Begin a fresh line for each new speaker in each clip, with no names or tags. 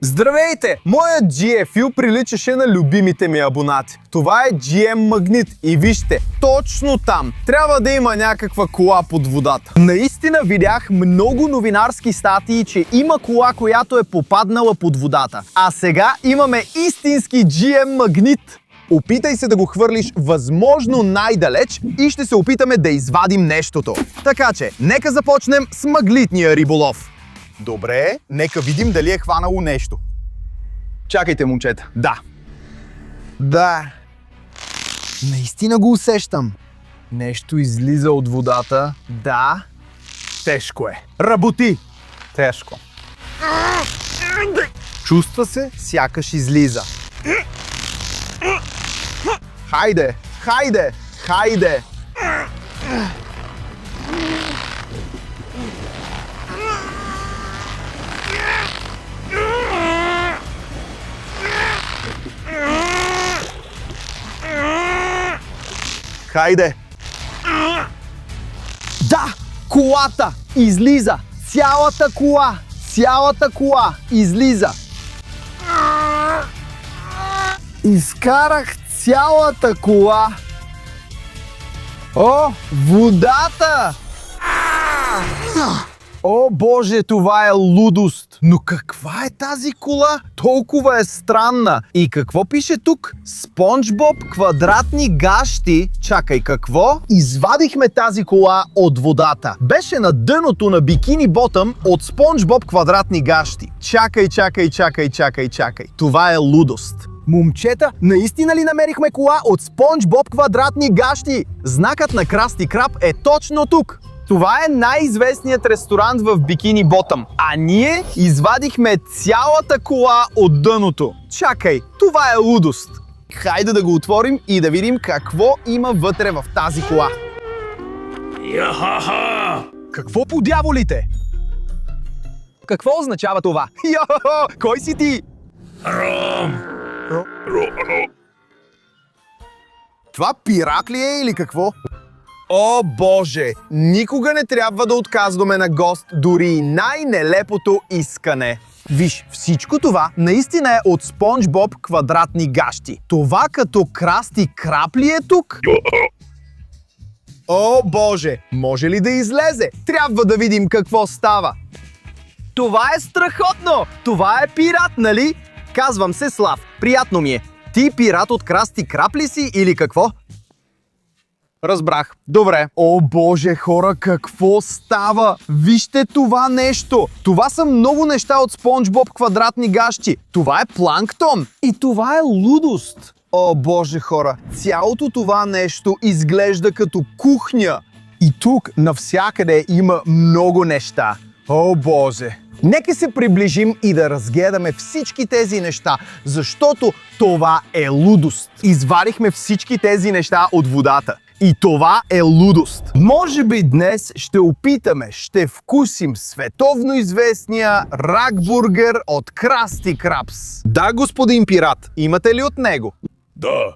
Здравейте! Моят GFU приличаше на любимите ми абонати. Това е GM Магнит и вижте, точно там трябва да има някаква кола под водата. Наистина видях много новинарски статии, че има кола, която е попаднала под водата. А сега имаме истински GM Магнит. Опитай се да го хвърлиш възможно най-далеч и ще се опитаме да извадим нещото. Така че, нека започнем с магнитния риболов. Добре, нека видим дали е хванало нещо. Чакайте, момчета. Да. Наистина го усещам. Нещо излиза от водата. Да. Тежко е. Работи! Тежко. Чувства се, сякаш излиза. Хайде! Хайде! Хайде! Хайде! Да! Колата излиза! Цялата кола излиза! Изкарах цялата кола! О, водата! О, Боже, това е лудост! Но каква е тази кола? Толкова е странна! И какво пише тук? Спонж Боб квадратни гащи. Чакай, какво? Извадихме тази кола от водата. Беше на дъното на Бикини Ботъм от Спонж Боб квадратни гащи. Чакай. Това е лудост. Момчета, наистина ли намерихме кола от Спонж Боб квадратни гащи? Знакът на Красти Краб е точно тук. Това е най-известният ресторант в Бикини Ботъм, а ние извадихме цялата кола от дъното. Чакай, това е лудост. Хайде да го отворим и да видим какво има вътре в тази кола.
Яха-ха!
Какво по дяволите? Какво означава това? Йо-хо-хо! Кой си ти?
Ром!
Това пират ли е или какво? О, Боже! Никога не трябва да отказваме на гост дори и най-нелепото искане. Виж, всичко това наистина е от Спонж Боб квадратни гащи. Това като Красти Краб ли е тук? О, Боже! Може ли да излезе? Трябва да видим какво става. Това е страхотно! Това е пират, нали? Казвам се Слав. Приятно ми е. Ти пират от Красти Краб ли си или какво? Разбрах. Добре. О, Боже, хора, какво става? Вижте това нещо. Това са много неща от Спонж Боб квадратни гащи. Това е планктон. И това е лудост. О, Боже, хора, цялото това нещо изглежда като кухня. И тук навсякъде има много неща. О, Боже. Нека се приближим и да разгледаме всички тези неща, защото това е лудост. Извадихме всички тези неща от водата. И това е лудост. Може би днес ще опитаме, ще вкусим световно известния ракбургер от Красти Крабс. Да, господин пират, имате ли от него?
Да.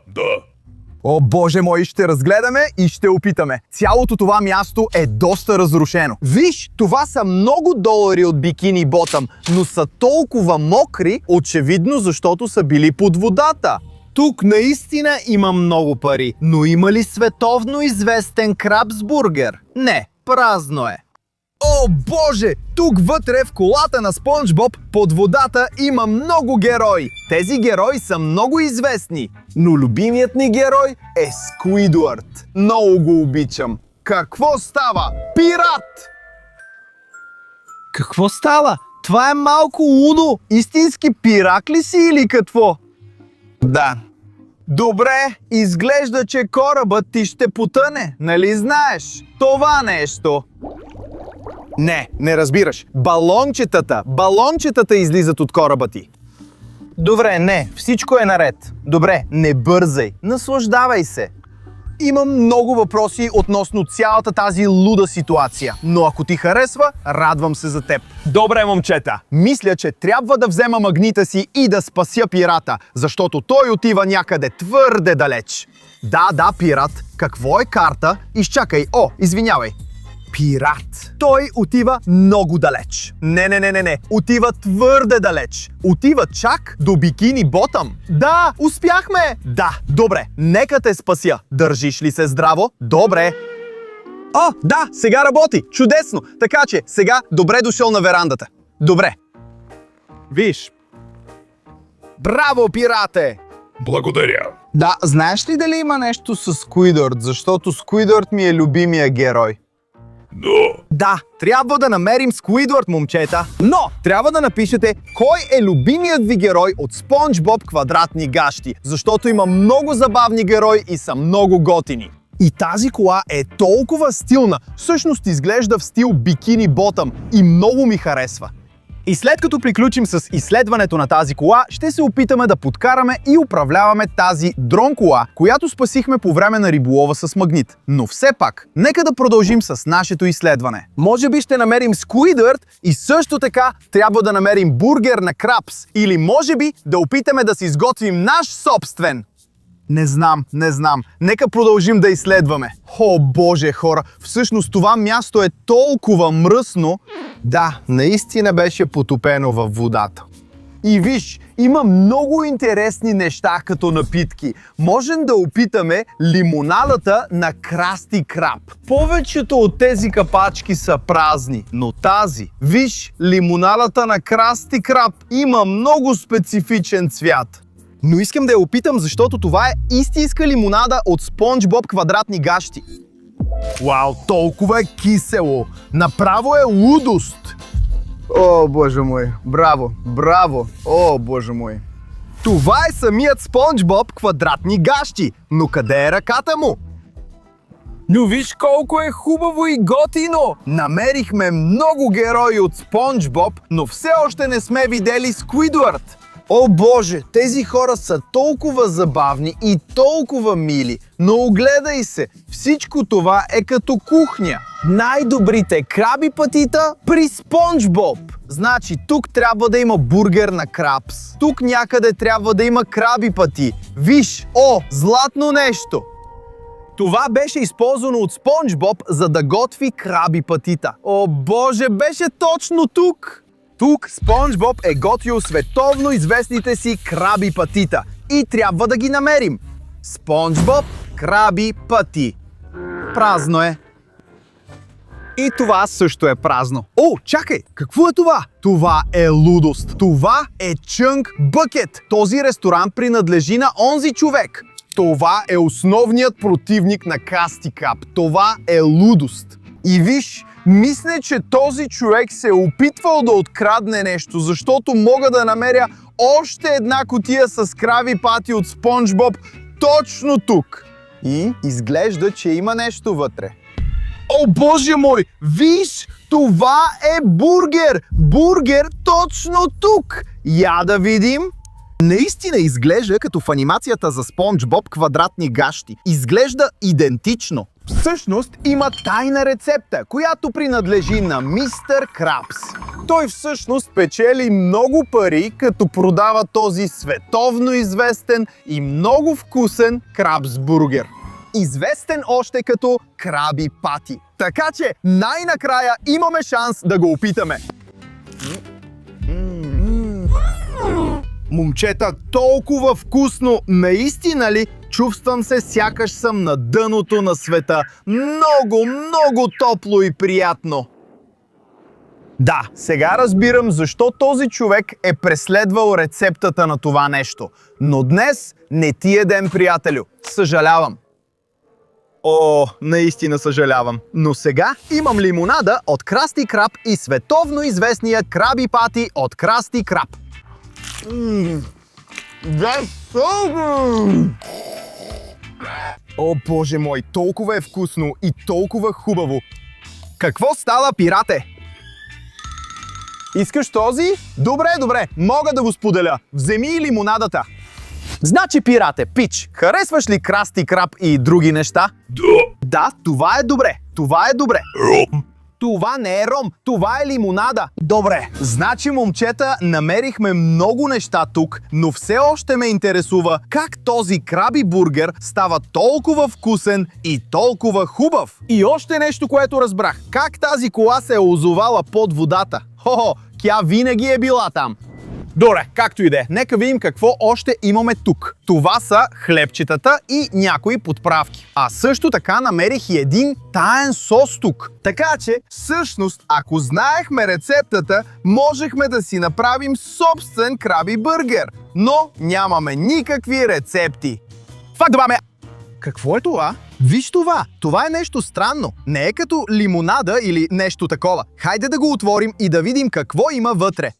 О, Боже мой, ще разгледаме и ще опитаме. Цялото това място е доста разрушено. Виж, това са много долари от Бикини Ботъм, но са толкова мокри, очевидно защото са били под водата. Тук наистина има много пари, но има ли световно известен крабсбургер? Не, празно е. О, Боже! Тук вътре в колата на Спонж Боб под водата има много герои. Тези герои са много известни. Но любимият ни герой е Сквидвард. Много го обичам. Какво става? Пират! Какво става? Това е малко лудо. Истински пират ли си или какво? Да. Добре, изглежда, че корабът ти ще потъне, нали знаеш? Това нещо. Не разбираш. Балончетата излизат от кораба ти. Добре, не, всичко е наред. Добре, не бързай, наслаждавай се. Имам много въпроси относно цялата тази луда ситуация, но ако ти харесва, радвам се за теб. Добре, момчета, мисля, че трябва да взема магнита си и да спася пирата, защото той отива някъде твърде далеч. Да, пират, какво е карта? Изчакай, извинявай. Пират. Той отива много далеч. Не. Отива твърде далеч. Отива чак до Бикини Ботъм. Да, успяхме! Да, добре. Нека те спася. Държиш ли се здраво? Добре. О, да, сега работи. Чудесно. Така че, сега добре дошъл на верандата. Добре. Виж. Браво, пирате!
Благодаря.
Да, знаеш ли дали има нещо с Скуидвард, защото Скуидвард ми е любимия герой?
Но,
Да, трябва да намерим Скуидвард, момчета. Но трябва да напишете кой е любимият ви герой от Спонж Боб Квадратни гащи, защото има много забавни герои и са много готини. И тази кола е толкова стилна, всъщност изглежда в стил Бикини Ботъм и много ми харесва. И след като приключим с изследването на тази кола, ще се опитаме да подкараме и управляваме тази дрон кола, която спасихме по време на риболова с магнит. Но все пак, нека да продължим с нашето изследване. Може би ще намерим Скуидвард и също така трябва да намерим бургер на Крабс. Или може би да опитаме да си изготвим наш собствен. Не знам. Нека продължим да изследваме. О, боже, хора, всъщност това място е толкова мръсно. Да, наистина беше потопено във водата. И виж, има много интересни неща като напитки. Можем да опитаме лимонадата на Красти Краб. Повечето от тези капачки са празни, но тази, виж, лимонадата на Красти Краб има много специфичен цвят. Но искам да я опитам, защото това е истинска лимонада от Спонж Боб Квадратни гащи. Вау, толкова е кисело! Направо е лудост!
О, боже мой, браво, о, боже мой.
Това е самият Спонж Боб Квадратни гащи, но къде е ръката му?
Но виж колко е хубаво и готино!
Намерихме много герои от Спонж Боб, но все още не сме видели Скуидвард. О боже, тези хора са толкова забавни и толкова мили, но огледай се, всичко това е като кухня. Най-добрите краби патита при Спонж Боб. Значи тук трябва да има бургер на Крабс. Тук някъде трябва да има краби пати. Виж, о, златно нещо! Това беше използвано от Спонж Боб, за да готви краби патита. О боже, беше точно тук! Тук Спонж Боб е готвил световно известните си краби патита и трябва да ги намерим. Спонж Боб краби пати. Празно е. И това също е празно. О, чакай! Какво е това? Това е лудост. Това е Чънк Бъкет. Този ресторант принадлежи на онзи човек. Това е основният противник на Красти Краб. Това е лудост. И виж, мисля, че този човек се е опитвал да открадне нещо, защото мога да намеря още една кутия с краби пати от Спонж Боб точно тук. И изглежда, че има нещо вътре. О, боже мой! Виж! Това е бургер! Бургер точно тук! Я да видим! Наистина изглежда като в анимацията за Спонж Боб Квадратни гащи. Изглежда идентично. Всъщност има тайна рецепта, която принадлежи на Мистер Крабс. Той всъщност печели много пари, като продава този световно известен и много вкусен Крабс бургер. Известен още като краби пати. Така че най-накрая имаме шанс да го опитаме. Момчета, толкова вкусно! Наистина ли? Чувствам се, сякаш съм на дъното на света. Много топло и приятно. Да, сега разбирам защо този човек е преследвал рецептата на това нещо. Но днес не ти е ден, приятелю. Съжалявам. О, наистина съжалявам. Но сега имам лимонада от Красти Краб и световно известния краби пати от Красти Краб. О, боже мой, толкова е вкусно и толкова хубаво. Какво става, пирате? Искаш този? Добре, мога да го споделя. Вземи лимонадата. Значи, пирате, пич, харесваш ли Красти Краб и други неща?
да,
Да, това е добре. Това не е ром, това е лимонада. Добре, значи, момчета, намерихме много неща тук, но все още ме интересува как този краби бургер става толкова вкусен и толкова хубав. И още нещо, което разбрах. Как тази кола се е озовала под водата? Хо-хо, тя винаги е била там. Добре, както и да е. Нека видим какво още имаме тук. Това са хлебчетата и някои подправки. А също така намерих и един таен сос тук. Така че, всъщност, ако знаехме рецептата, можехме да си направим собствен краби бъргер. Но нямаме никакви рецепти. Факт добавяме. Какво е това? Виж това! Това е нещо странно. Не е като лимонада или нещо такова. Хайде да го отворим и да видим какво има вътре.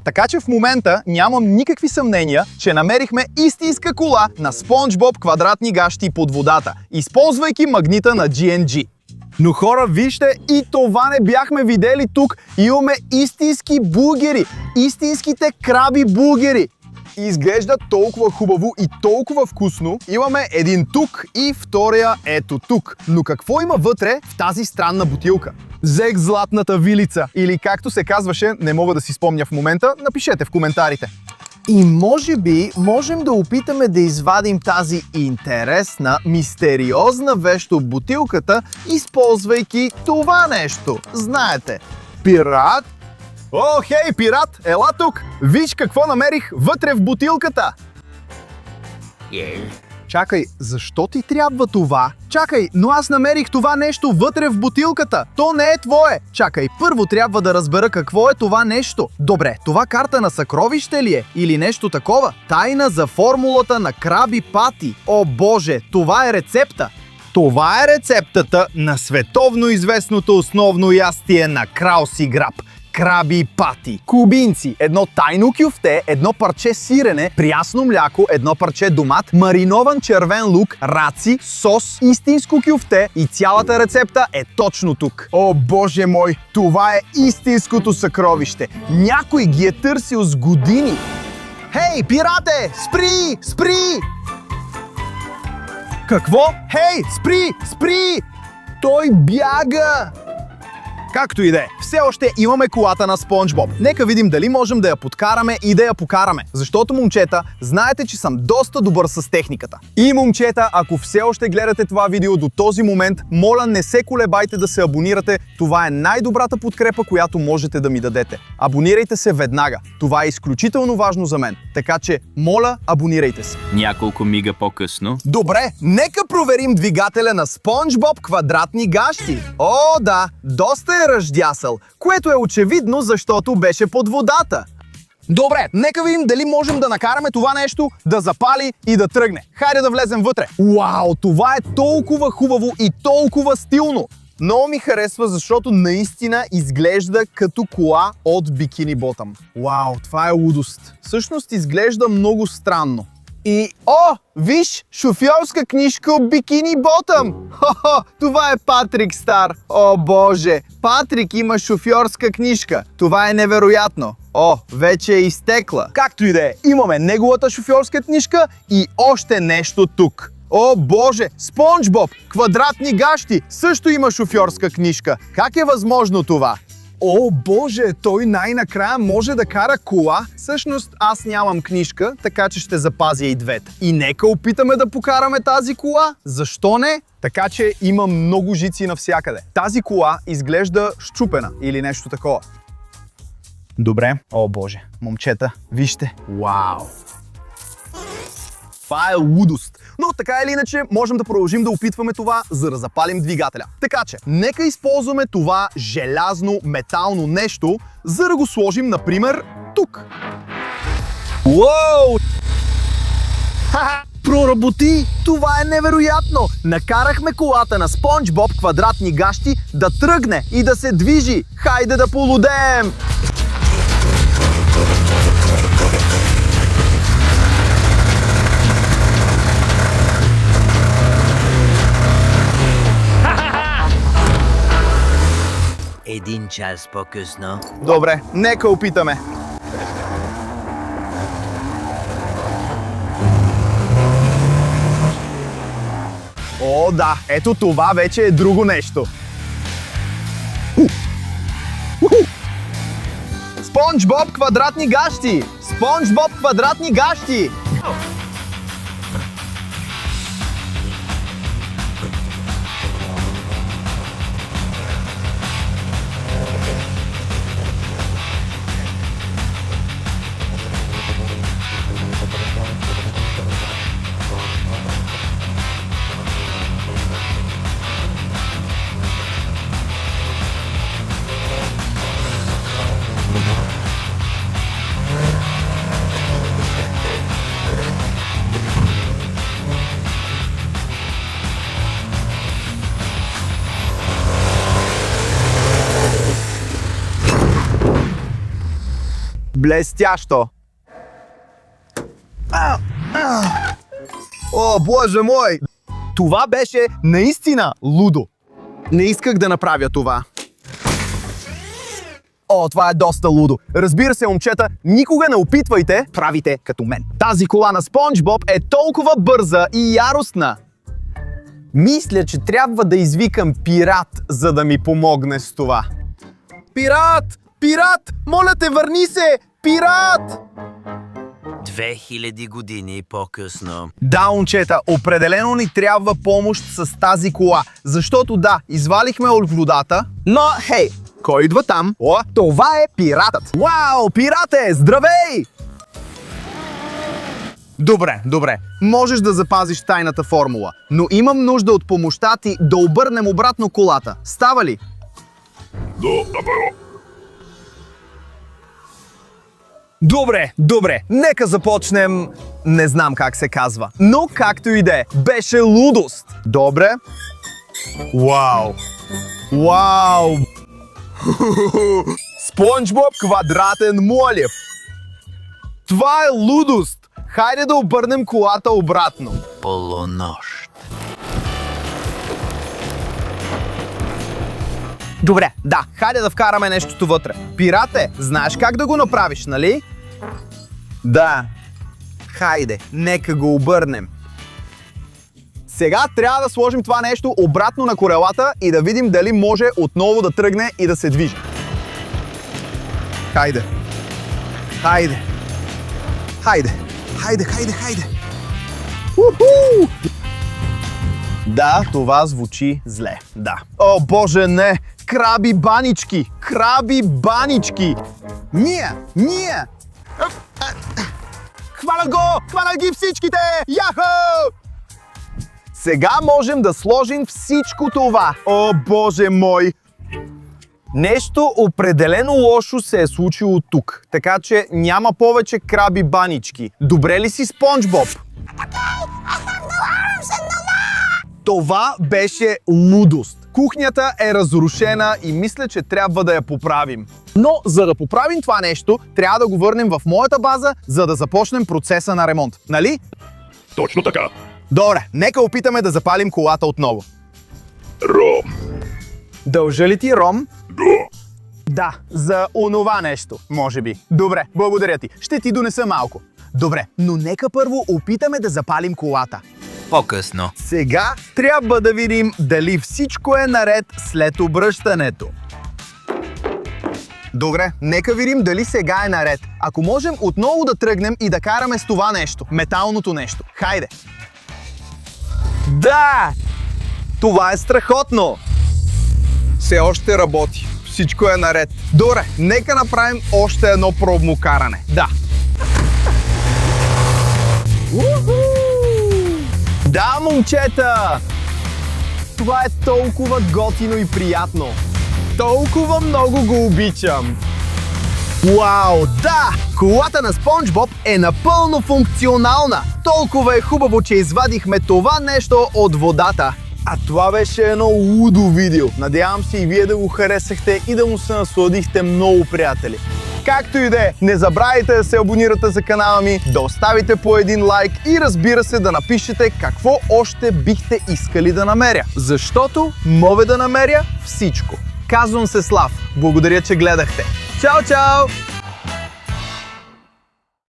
Така че в момента нямам никакви съмнения, че намерихме истинска кола на SpongeBob квадратни гащи под водата, използвайки магнита на GNG. Но хора, вижте, и това не бяхме видели тук. Имаме истински бургери, истинските краби бургери. Изглежда толкова хубаво и толкова вкусно. Имаме един тук и втория ето тук. Но какво има вътре в тази странна бутилка? Взех златната вилица, или както се казваше, не мога да си спомня в момента, напишете в коментарите. И може би можем да опитаме да извадим тази интересна, мистериозна вещ от бутилката, използвайки това нещо. Знаете, пират. О, хей, пират, ела тук! Виж какво намерих вътре в бутилката! Чакай, защо ти трябва това? Чакай, но аз намерих това нещо вътре в бутилката. То не е твое. Чакай, първо трябва да разбера какво е това нещо. Добре, това карта на съкровище ли е? Или нещо такова? Тайна за формулата на краби пати. О боже, това е рецепта. Това е рецептата на световно известното основно ястие на Крауси Граб. Краби пати. Кубинци, едно тайно кюфте, едно парче сирене, прясно мляко, едно парче домат, маринован червен лук, раци, сос, истинско кюфте и цялата рецепта е точно тук. О, боже мой, това е истинското съкровище. Някой ги е търсил с години. Хей, пирате, спри, спри! Какво? Хей, спри, спри! Той бяга! Както и да е, все още имаме колата на SpongeBob. Нека видим дали можем да я подкараме и да я покараме. Защото, момчета, знаете, че съм доста добър с техниката. И, момчета, ако все още гледате това видео до този момент, моля, не се колебайте да се абонирате. Това е най-добрата подкрепа, която можете да ми дадете. Абонирайте се веднага. Това е изключително важно за мен. Така че, моля, абонирайте се.
Няколко мига по-късно.
Добре, нека проверим двигателя на SpongeBob квадратни гащи. О, да, доста е ръждясал, което е очевидно, защото беше под водата. Добре, нека видим дали можем да накараме това нещо да запали и да тръгне. Хайде да влезем вътре. Уау, това е толкова хубаво и толкова стилно. Много ми харесва, защото наистина изглежда като кола от Bikini Bottom. Вау, това е лудост. Всъщност изглежда много странно. И, о, виж, шофьорска книжка от Bikini Bottom. Хо-хо, това е Патрик Стар. О, боже, Патрик има шофьорска книжка. Това е невероятно. О, вече е изтекла. Както и да е, имаме неговата шофьорска книжка и още нещо тук. О, боже, SpongeBob, квадратни гащи, също има шофьорска книжка. Как е възможно това? О, боже, той най-накрая може да кара кола. Всъщност аз нямам книжка, така че ще запазя и двете. И нека опитаме да покараме тази кола. Защо не? Така че има много жици навсякъде. Тази кола изглежда счупена или нещо такова. Добре. О, боже, момчета, вижте. Вау! Това е лудост. Но така или иначе можем да продължим да опитваме това, за да запалим двигателя. Така че, нека използваме това желязно метално нещо, за да го сложим, например, тук. Уоу! Ха-ха! Проработи! Това е невероятно! Накарахме колата на SpongeBob квадратни гащи да тръгне и да се движи. Хайде да полудеем!
Един час по-късно.
Добре, нека опитаме. О, да, ето това вече е друго нещо. Спонж Боб квадратни гащи! Спонж Боб квадратни гащи! Блестящо! О, боже мой! Това беше наистина лудо. Не исках да направя това. О, това е доста лудо. Разбира се, момчета, никога не опитвайте, правите като мен. Тази кола на Спонж Боб е толкова бърза и яростна. Мисля, че трябва да извикам пират, за да ми помогне с това. Пират! Пират! Моля те, върни се! Пират!
2000 години по-късно.
Да, момчета, определено ни трябва помощ с тази кола. Защото да, извалихме от водата, но хей, кой идва там? О, това е пиратът. Вау, пирате, здравей! Добре. Можеш да запазиш тайната формула, но имам нужда от помощта ти да обърнем обратно колата. Става ли?
Напълно.
Добре. Нека започнем... Не знам как се казва. Но както и да е, беше лудост. Добре. Вау. Спонж Боб квадратен молев. Това е лудост. Хайде да обърнем колата обратно.
Полунощ.
Добре, да, хайде да вкараме нещото вътре. Пирате, знаеш как да го направиш, нали? Да. Хайде, нека го обърнем. Сега трябва да сложим това нещо обратно на колелата и да видим дали може отново да тръгне и да се движи. Хайде. Уху! Да, това звучи зле. Да. О, боже, не! Краби банички! Ние! Хвана ги всичките! Яхо! Сега можем да сложим всичко това. О, боже мой! Нещо определено лошо се е случило тук, така че няма повече краби банички. Добре ли си, Спонж Боб? Това беше лудост. Кухнята е разрушена и мисля, че трябва да я поправим. Но за да поправим това нещо, трябва да го върнем в моята база, за да започнем процеса на ремонт. Нали?
Точно така.
Добре, нека опитаме да запалим колата отново.
Ром.
Дължа ли ти ром?
Да.
Да, за онова нещо, може би. Добре, благодаря ти. Ще ти донеса малко. Добре, но нека първо опитаме да запалим колата.
По-късно.
Сега трябва да видим дали всичко е наред след обръщането. Добре, нека видим дали сега е наред. Ако можем отново да тръгнем и да караме с това нещо, металното нещо. Хайде! Да! Това е страхотно! Все още работи. Всичко е наред. Добре, нека направим още едно пробно каране. Да. Да, момчета! Това е толкова готино и приятно. Толкова много го обичам. Вау, да! Колата на Спонж Боб е напълно функционална. Толкова е хубаво, че извадихме това нещо от водата. А това беше едно лудо видео. Надявам се и вие да го харесахте и да му се насладихте много, приятели. Както и да е, не забравяйте да се абонирате за канала ми, да оставите по един лайк и разбира се да напишете какво още бихте искали да намеря. Защото мога да намеря всичко. Казвам се Слав. Благодаря, че гледахте. Чао, чао!